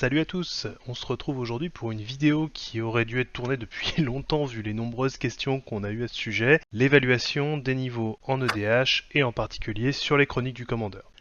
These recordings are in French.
Salut à tous, on se retrouve aujourd'hui pour une vidéo qui aurait dû être tournée depuis longtemps vu les nombreuses questions qu'on a eues à ce sujet, l'évaluation des niveaux en EDH et en particulier sur les chroniques du commandeur.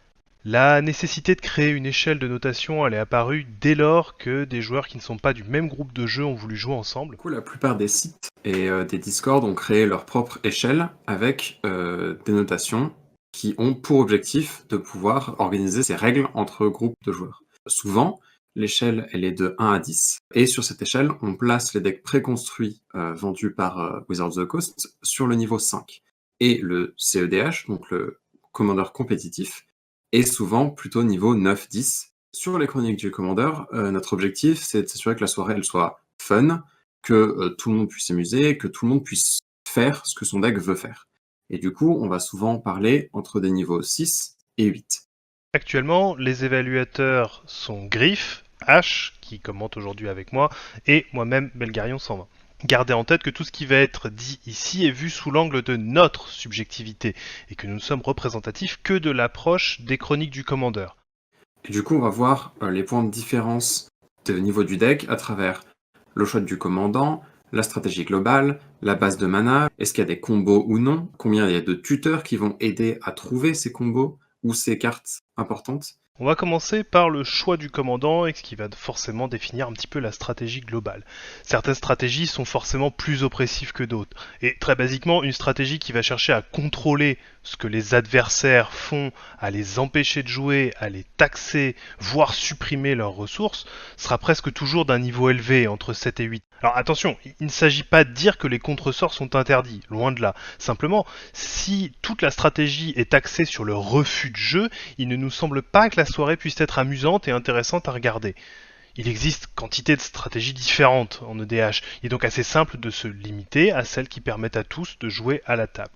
La nécessité de créer une échelle de notation elle est apparue dès lors que des joueurs qui ne sont pas du même groupe de jeu ont voulu jouer ensemble. Du coup, la plupart des sites et des Discord ont créé leur propre échelle avec des notations qui ont pour objectif de pouvoir organiser ces règles entre groupes de joueurs. Souvent, l'échelle elle est de 1 à 10, et sur cette échelle, on place les decks préconstruits vendus par Wizards of the Coast sur le niveau 5. Et le CEDH, donc le commandeur compétitif, est souvent plutôt niveau 9-10. Sur les chroniques du commandeur, notre objectif c'est de s'assurer que la soirée elle soit fun, que tout le monde puisse s'amuser, que tout le monde puisse faire ce que son deck veut faire. Et du coup, on va souvent parler entre des niveaux 6 et 8. Actuellement, les évaluateurs sont Griff, H, qui commente aujourd'hui avec moi, et moi-même Belgarion 120. Gardez en tête que tout ce qui va être dit ici est vu sous l'angle de notre subjectivité, et que nous ne sommes représentatifs que de l'approche des chroniques du commandeur. Et du coup, on va voir les points de différence de niveau du deck à travers le choix du commandant, la stratégie globale, la base de mana, est-ce qu'il y a des combos ou non, combien il y a de tuteurs qui vont aider à trouver ces combos ou ces cartes importantes. On va commencer par le choix du commandant et ce qui va forcément définir un petit peu la stratégie globale. Certaines stratégies sont forcément plus oppressives que d'autres. Et très basiquement, une stratégie qui va chercher à contrôler ce que les adversaires font, à les empêcher de jouer, à les taxer, voire supprimer leurs ressources, sera presque toujours d'un niveau élevé, entre 7 et 8. Alors attention, il ne s'agit pas de dire que les contresorts sont interdits, loin de là. Simplement, si toute la stratégie est axée sur le refus de jeu, il ne nous semble pas que la soirée puisse être amusante et intéressante à regarder. Il existe quantité de stratégies différentes en EDH, il est donc assez simple de se limiter à celles qui permettent à tous de jouer à la table.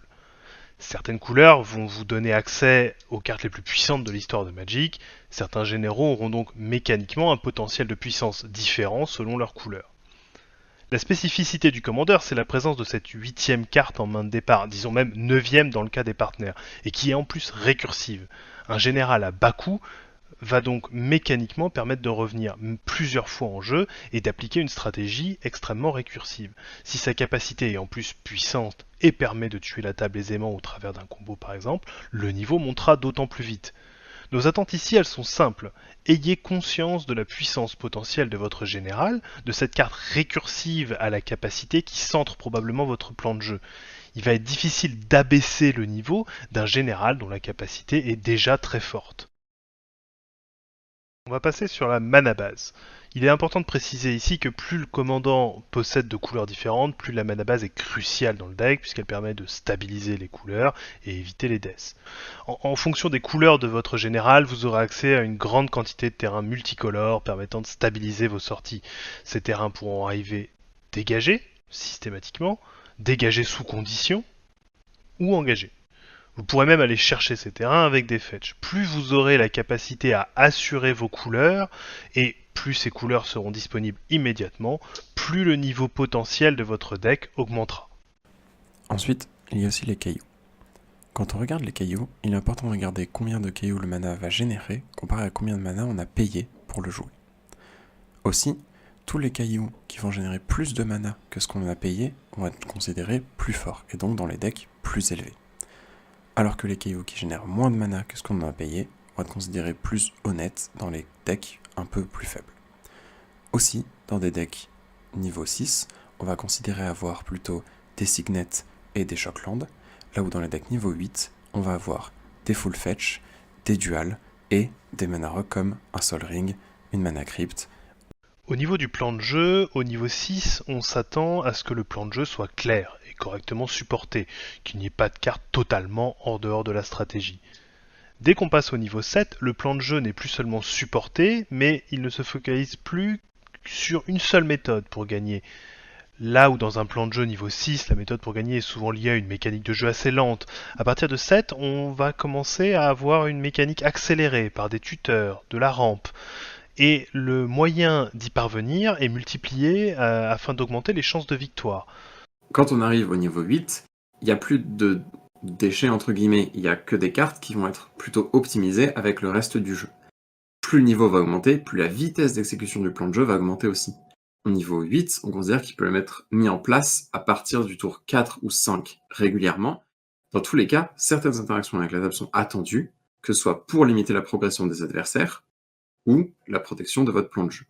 Certaines couleurs vont vous donner accès aux cartes les plus puissantes de l'histoire de Magic, certains généraux auront donc mécaniquement un potentiel de puissance différent selon leur couleur. La spécificité du commandeur, c'est la présence de cette huitième carte en main de départ, disons même neuvième dans le cas des partenaires, et qui est en plus récursive. Un général à bas coût va donc mécaniquement permettre de revenir plusieurs fois en jeu et d'appliquer une stratégie extrêmement récursive. Si sa capacité est en plus puissante et permet de tuer la table aisément au travers d'un combo par exemple, le niveau montera d'autant plus vite. Nos attentes ici, elles sont simples. Ayez conscience de la puissance potentielle de votre général, de cette carte récursive à la capacité qui centre probablement votre plan de jeu. Il va être difficile d'abaisser le niveau d'un général dont la capacité est déjà très forte. On va passer sur la mana base. Il est important de préciser ici que plus le commandant possède de couleurs différentes, plus la mana base est cruciale dans le deck puisqu'elle permet de stabiliser les couleurs et éviter les deaths. En fonction des couleurs de votre général, vous aurez accès à une grande quantité de terrains multicolores permettant de stabiliser vos sorties. Ces terrains pourront arriver dégagés, systématiquement, dégagés sous condition, ou engagés. Vous pourrez même aller chercher ces terrains avec des fetch. Plus vous aurez la capacité à assurer vos couleurs, et plus ces couleurs seront disponibles immédiatement, plus le niveau potentiel de votre deck augmentera. Ensuite, il y a aussi les cailloux. Quand on regarde les cailloux, il est important de regarder combien de cailloux le mana va générer comparé à combien de mana on a payé pour le jouer. Aussi, tous les cailloux qui vont générer plus de mana que ce qu'on a payé vont être considérés plus forts, et donc dans les decks plus élevés. Alors que les cailloux qui génèrent moins de mana que ce qu'on en a payé vont être considérés plus honnêtes dans les decks un peu plus faibles. Aussi, dans des decks niveau 6, on va considérer avoir plutôt des signets et des shocklands, là où dans les decks niveau 8, on va avoir des full fetch, des duals et des mana rock comme un Sol Ring, une mana crypt. Au niveau du plan de jeu, au niveau 6, on s'attend à ce que le plan de jeu soit clair et correctement supporté, qu'il n'y ait pas de cartes totalement en dehors de la stratégie. Dès qu'on passe au niveau 7, le plan de jeu n'est plus seulement supporté, mais il ne se focalise plus sur une seule méthode pour gagner. Là où dans un plan de jeu niveau 6, la méthode pour gagner est souvent liée à une mécanique de jeu assez lente, à partir de 7, on va commencer à avoir une mécanique accélérée par des tuteurs, de la rampe, et le moyen d'y parvenir est multiplié afin d'augmenter les chances de victoire. Quand on arrive au niveau 8, il n'y a plus de déchets entre guillemets, il n'y a que des cartes qui vont être plutôt optimisées avec le reste du jeu. plus le niveau va augmenter, plus la vitesse d'exécution du plan de jeu va augmenter aussi. Au niveau 8, on considère qu'il peut être mis en place à partir du tour 4 ou 5 régulièrement. Dans tous les cas, certaines interactions avec la table sont attendues, que ce soit pour limiter la progression des adversaires ou la protection de votre plan de jeu.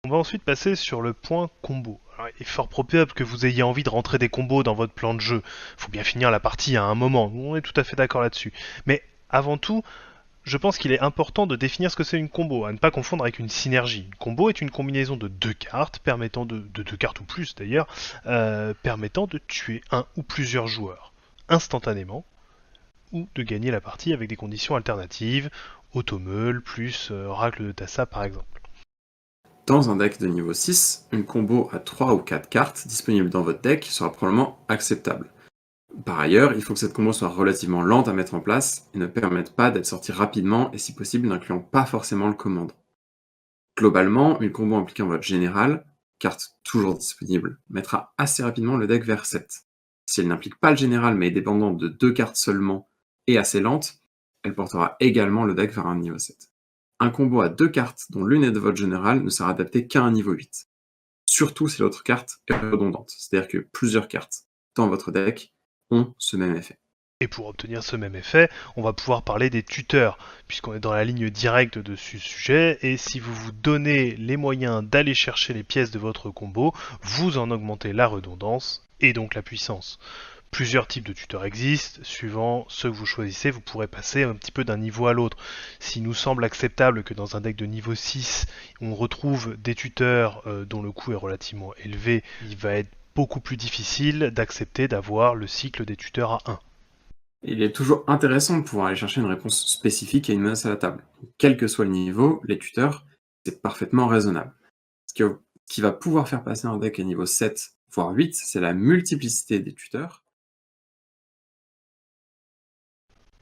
On va ensuite passer sur le point combo. Alors, il est fort probable que vous ayez envie de rentrer des combos dans votre plan de jeu. Faut bien finir la partie à un moment, on est tout à fait d'accord là-dessus. Mais avant tout, je pense qu'il est important de définir ce que c'est une combo, à ne pas confondre avec une synergie. Une combo est une combinaison de deux cartes, permettant de deux cartes ou plus d'ailleurs, permettant de tuer un ou plusieurs joueurs instantanément, ou de gagner la partie avec des conditions alternatives, automeule plus racle de Tassa par exemple. Dans un deck de niveau 6, une combo à 3 ou 4 cartes disponibles dans votre deck sera probablement acceptable. Par ailleurs, il faut que cette combo soit relativement lente à mettre en place et ne permette pas d'être sortie rapidement et si possible n'incluant pas forcément le commandant. Globalement, une combo impliquant votre général, carte toujours disponible, mettra assez rapidement le deck vers 7. Si elle n'implique pas le général mais est dépendante de 2 cartes seulement et assez lente, elle portera également le deck vers un niveau 7. Un combo à 2 cartes dont l'une est de votre général ne sera adapté qu'à un niveau 8. Surtout si l'autre carte est redondante, c'est-à-dire que plusieurs cartes dans votre deck ont ce même effet. Et pour obtenir ce même effet, on va pouvoir parler des tuteurs, puisqu'on est dans la ligne directe de ce sujet, et si vous vous donnez les moyens d'aller chercher les pièces de votre combo, vous en augmentez la redondance, et donc la puissance. Plusieurs types de tuteurs existent, suivant ceux que vous choisissez, vous pourrez passer un petit peu d'un niveau à l'autre. S'il nous semble acceptable que dans un deck de niveau 6, on retrouve des tuteurs dont le coût est relativement élevé, il va être beaucoup plus difficile d'accepter d'avoir le cycle des tuteurs à 1. Il est toujours intéressant de pouvoir aller chercher une réponse spécifique à une menace à la table. Quel que soit le niveau, les tuteurs, c'est parfaitement raisonnable. Ce qui va pouvoir faire passer un deck à niveau 7, voire 8, c'est la multiplicité des tuteurs.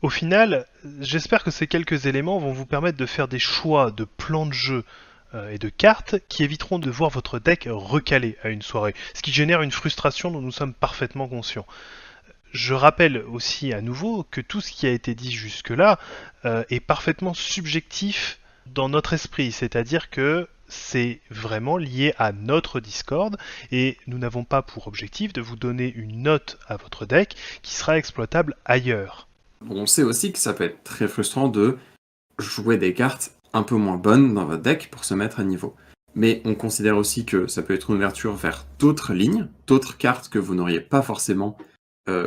Au final, j'espère que ces quelques éléments vont vous permettre de faire des choix de plans de jeu et de cartes qui éviteront de voir votre deck recalé à une soirée, ce qui génère une frustration dont nous sommes parfaitement conscients. Je rappelle aussi à nouveau que tout ce qui a été dit jusque-là est parfaitement subjectif dans notre esprit, c'est-à-dire que c'est vraiment lié à notre Discord et nous n'avons pas pour objectif de vous donner une note à votre deck qui sera exploitable ailleurs. On sait aussi que ça peut être très frustrant de jouer des cartes un peu moins bonnes dans votre deck pour se mettre à niveau. Mais on considère aussi que ça peut être une ouverture vers d'autres lignes, d'autres cartes que vous n'auriez pas forcément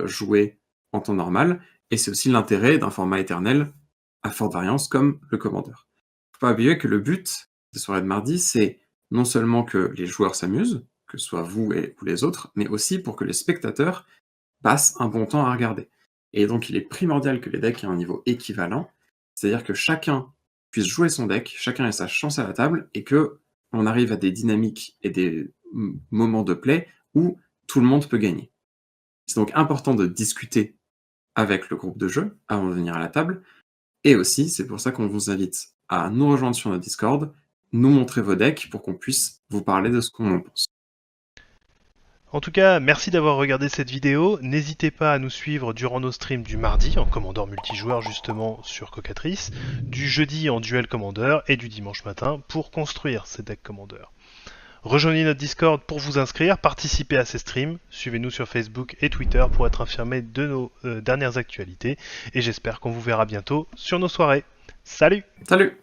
jouées en temps normal, et c'est aussi l'intérêt d'un format éternel à forte variance comme le commandeur. Faut pas oublier que le but des soirées de mardi, c'est non seulement que les joueurs s'amusent, que ce soit vous ou les autres, mais aussi pour que les spectateurs passent un bon temps à regarder. Et donc il est primordial que les decks aient un niveau équivalent, c'est-à-dire que chacun puisse jouer son deck, chacun ait sa chance à la table, et que on arrive à des dynamiques et des moments de play où tout le monde peut gagner. C'est donc important de discuter avec le groupe de jeu avant de venir à la table, et aussi c'est pour ça qu'on vous invite à nous rejoindre sur notre Discord, nous montrer vos decks pour qu'on puisse vous parler de ce qu'on en pense. En tout cas, merci d'avoir regardé cette vidéo. N'hésitez pas à nous suivre durant nos streams du mardi en commandeur multijoueur justement sur Cocatrice, du jeudi en duel commandeur et du dimanche matin pour construire ces decks commandeurs. Rejoignez notre Discord pour vous inscrire, participez à ces streams, suivez-nous sur Facebook et Twitter pour être informés de nos dernières actualités et j'espère qu'on vous verra bientôt sur nos soirées. Salut! Salut!